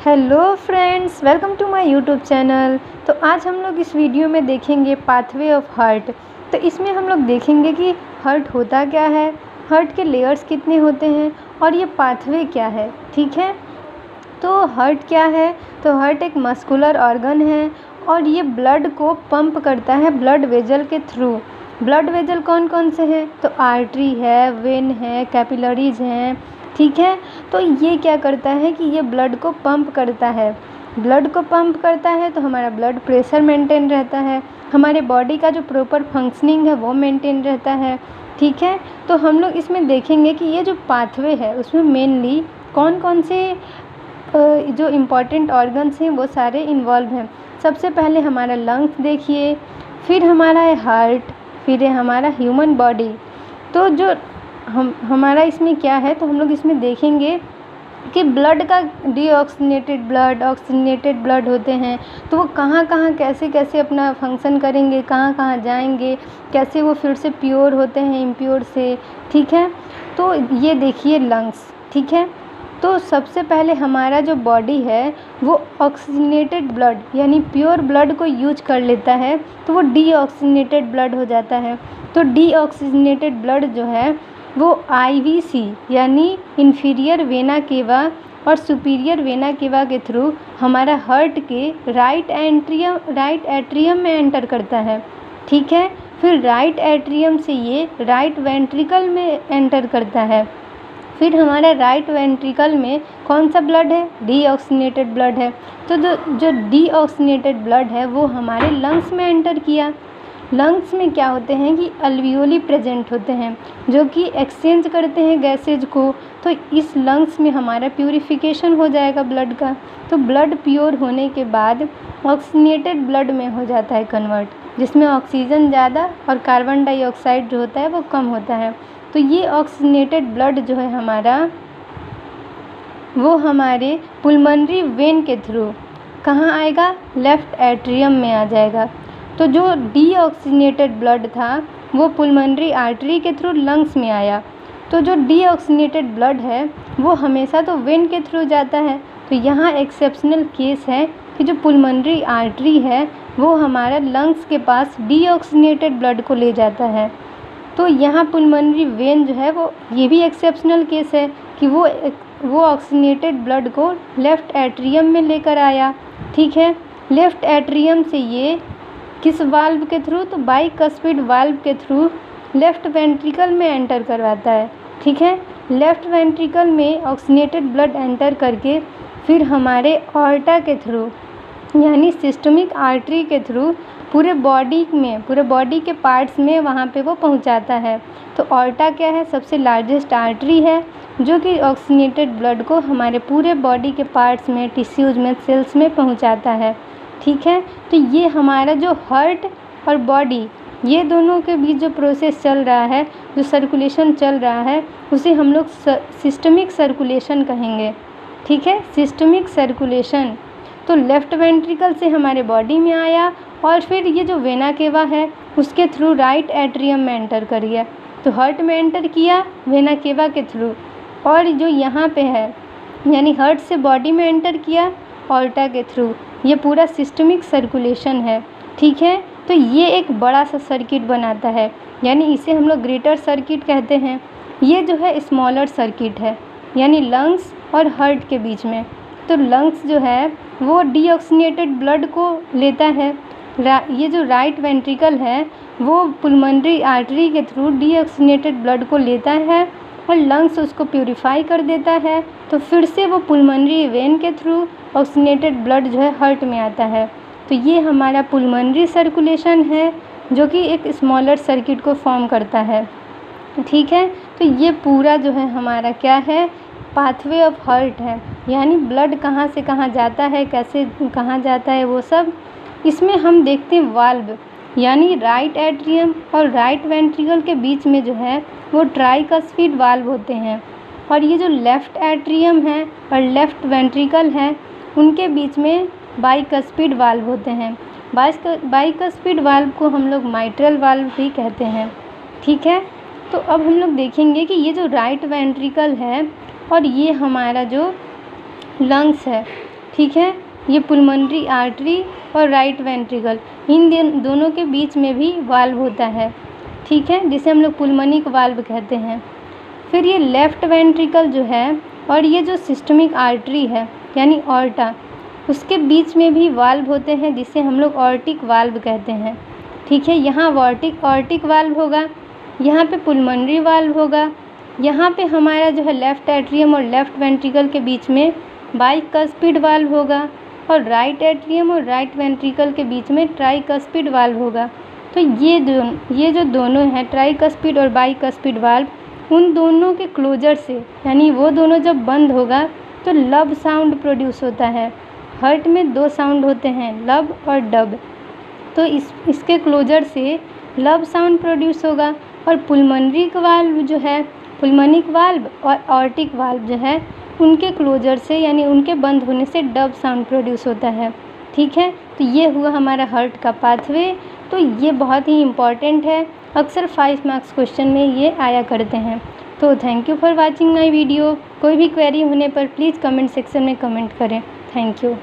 Hello friends, welcome to my YouTube channel. तो आज हम लोग इस वीडियो में देखेंगे पाथवे ऑफ हार्ट। तो इसमें हम लोग देखेंगे कि हार्ट होता क्या है, हार्ट के लेयर्स कितने होते हैं और ये पाथवे क्या है। ठीक है, तो हार्ट क्या है? तो हार्ट एक मस्कुलर ऑर्गन है और ये ब्लड को पंप करता है ब्लड वेजल के थ्रू। ब्लड वेजल कौन कौन से हैं? तो आर्टरी है, वेन है, कैपिलरीज हैं। ठीक है, तो ये क्या करता है कि ये ब्लड को पंप करता है। ब्लड को पंप करता है तो हमारा ब्लड प्रेशर मेंटेन रहता है, हमारे बॉडी का जो प्रॉपर फंक्शनिंग है वो मेंटेन रहता है। ठीक है, तो हम लोग इसमें देखेंगे कि ये जो पाथवे है उसमें मेनली कौन कौन से जो इम्पॉर्टेंट ऑर्गन्स हैं वो सारे इन्वॉल्व हैं। सबसे पहले हमारा लंग्स देखिए, फिर हमारा है हार्ट, फिर है हमारा ह्यूमन बॉडी। तो जो हमारा इसमें क्या है, तो हम लोग इसमें देखेंगे कि ब्लड का डीऑक्सीनेटेड ब्लड, ऑक्सीनेटेड ब्लड होते हैं। तो वो कहाँ कहाँ कैसे कैसे अपना फंक्शन करेंगे, कहाँ कहाँ जाएंगे, कैसे वो फिर से प्योर होते हैं इम्प्योर से। ठीक है, तो ये देखिए लंग्स। ठीक है, तो सबसे पहले हमारा जो बॉडी है वो ऑक्सीनेटेड ब्लड यानी प्योर ब्लड को यूज कर लेता है, तो वो डीऑक्सीनेटेड ब्लड हो जाता है। तो डीऑक्सीनेटेड ब्लड जो है वो आईवीसी यानी इन्फीरियर वेना केवा और सुपीरियर वेना केवा के थ्रू हमारा हार्ट के राइट एट्रियम में एंटर करता है। ठीक है, फिर राइट एट्रियम से ये राइट वेंट्रिकल में एंटर करता है। फिर हमारा राइट वेंट्रिकल में कौन सा ब्लड है? डीऑक्सीनेटेड ब्लड है। तो जो डीऑक्सीनेटेड ब्लड है वो हमारे लंग्स में एंटर किया। लंग्स में क्या होते हैं कि अल्वियोली प्रेजेंट होते हैं जो कि एक्सचेंज करते हैं गैसेज को। तो इस लंग्स में हमारा प्यूरिफिकेशन हो जाएगा ब्लड का। तो ब्लड प्योर होने के बाद ऑक्सीनेटेड ब्लड में हो जाता है कन्वर्ट, जिसमें ऑक्सीजन ज़्यादा और कार्बन डाइऑक्साइड जो होता है वो कम होता है। तो ये ऑक्सीनेटेड ब्लड जो है हमारा वो हमारे पुलमनरी वेन के थ्रू कहाँ आएगा? लेफ़्ट एट्रियम में आ जाएगा। तो जो डीऑक्सीनेटेड ब्लड था वो पुलमनरी आर्टरी के थ्रू लंग्स में आया। तो जो डीऑक्सीनेटेड ब्लड है वो हमेशा तो वेन के थ्रू जाता है। तो यहाँ एक्सेप्शनल केस है कि जो पुलमनरी आर्टरी है वो हमारा लंग्स के पास डीऑक्सीनेटेड ब्लड को ले जाता है। तो यहाँ पुलमनरी वेन जो है वो ये भी एक्सेप्शनल केस है कि वो ऑक्सीनेटेड ब्लड को लेफ़्ट एट्रियम में लेकर आया। ठीक है, लेफ़्ट एट्रियम से ये किस वाल्व के थ्रू? तो बाइकस्पिड वाल्व के थ्रू लेफ़्ट वेंट्रिकल में एंटर करवाता है। ठीक है, लेफ़्ट वेंट्रिकल में ऑक्सीनेटेड ब्लड एंटर करके फिर हमारे ऑर्टा के थ्रू यानी सिस्टमिक आर्टरी के थ्रू पूरे बॉडी के पार्ट्स में वहाँ पे वो पहुँचाता है। तो ऑर्टा क्या है? सबसे लार्जेस्ट आर्टरी है जो कि ऑक्सीनेटेड ब्लड को हमारे पूरे बॉडी के पार्ट्स में, टिश्यूज़ में, सेल्स में पहुँचाता है। ठीक है, तो ये हमारा जो हार्ट और बॉडी ये दोनों के बीच जो प्रोसेस चल रहा है, जो सर्कुलेशन चल रहा है, उसे हम लोग सिस्टमिक सर्कुलेशन कहेंगे। ठीक है, सिस्टमिक सर्कुलेशन। तो लेफ़्ट वेंट्रिकल से हमारे बॉडी में आया और फिर ये जो वेना केवा है उसके थ्रू राइट एट्रियम में एंटर कर गया। तो हार्ट में एंटर किया वेना केवा के थ्रू, और जो यहाँ पे है यानी हार्ट से बॉडी में एंटर किया ऑर्टा के थ्रू। ये पूरा सिस्टमिक सर्कुलेशन है। ठीक है, तो ये एक बड़ा सा सर्किट बनाता है यानी इसे हम लोग ग्रेटर सर्किट कहते हैं। ये जो है स्मॉलर सर्किट है यानी लंग्स और हार्ट के बीच में। तो लंग्स जो है वो डीऑक्सीनेटेड ब्लड को लेता है। ये जो राइट वेंट्रिकल है वो पुलमनरी आर्टरी के थ्रू डीऑक्सीनेटेड ब्लड को लेता है और लंग्स उसको प्यूरिफाई कर देता है। तो फिर से वो पुलमनरी वेन के थ्रू ऑक्सीनेटेड ब्लड जो है हार्ट में आता है। तो ये हमारा पुलमनरी सर्कुलेशन है जो कि एक स्मॉलर सर्किट को फॉर्म करता है। ठीक है, तो ये पूरा जो है हमारा क्या है? पाथवे ऑफ हार्ट है, यानी ब्लड कहाँ से कहाँ जाता है, कैसे कहाँ जाता है वो सब। इसमें हम देखते हैं वाल्व यानी राइट एट्रियम और राइट वेंट्रिकल के बीच में जो है वो ट्राइकस्पिड वाल्व होते हैं, और ये जो लेफ़्ट एट्रियम है और लेफ़्ट वेंट्रिकल है उनके बीच में बाइकस्पिड वाल्व होते हैं। बाइकस्पिड वाल्व को हम लोग माइट्रल वाल्व भी कहते हैं। ठीक है, तो अब हम लोग देखेंगे कि ये जो राइट वेंट्रिकल है और ये हमारा जो लंग्स है, ठीक है। ये पुलमोनरी आर्टरी और राइट वेंट्रिकल, इन दोनों के बीच में भी वाल्व होता है, ठीक है, जिसे हम लोग पुलमोनिक वाल्व कहते हैं। फिर ये लेफ़्ट वेंट्रिकल जो है और ये जो सिस्टमिक आर्टरी है यानी ऑर्टा, उसके बीच में भी वाल्व होते हैं जिसे हम लोग ऑर्टिक वाल्व कहते हैं, ठीक है। यहाँ ऑर्टिक वाल्व होगा, यहाँ पे पुलमोनरी वाल्व होगा, यहाँ पे हमारा जो है लेफ़्ट एट्रियम और लेफ़्ट वेंट्रिकल के बीच में बाइकस्पिड वाल्व होगा और राइट एट्रियम और राइट वेंट्रिकल के बीच में ट्राइकस्पिड वाल्व होगा। तो ये जो दोनों हैं ट्राइकस्पिड और बाइकस्पिड वाल्व, उन दोनों के क्लोजर से यानी वो दोनों जब बंद होगा तो लब साउंड प्रोड्यूस होता है। हार्ट में 2 साउंड होते हैं, लब और डब, तो इसके क्लोजर से लब साउंड प्रोड्यूस होगा। और पुलमोनरी वाल्व जो है, पुलमोनिक वाल्व और ऑर्टिक वाल्व जो है, उनके क्लोजर से यानी उनके बंद होने से डब साउंड प्रोड्यूस होता है, ठीक है। तो ये हुआ हमारा हार्ट का पाथवे। तो ये बहुत ही इम्पॉर्टेंट है, अक्सर 5 मार्क्स क्वेश्चन में ये आया करते हैं। तो thank you for watching my video. कोई भी क्वेरी होने पर प्लीज़ कमेंट सेक्शन में कमेंट करें। Thank you.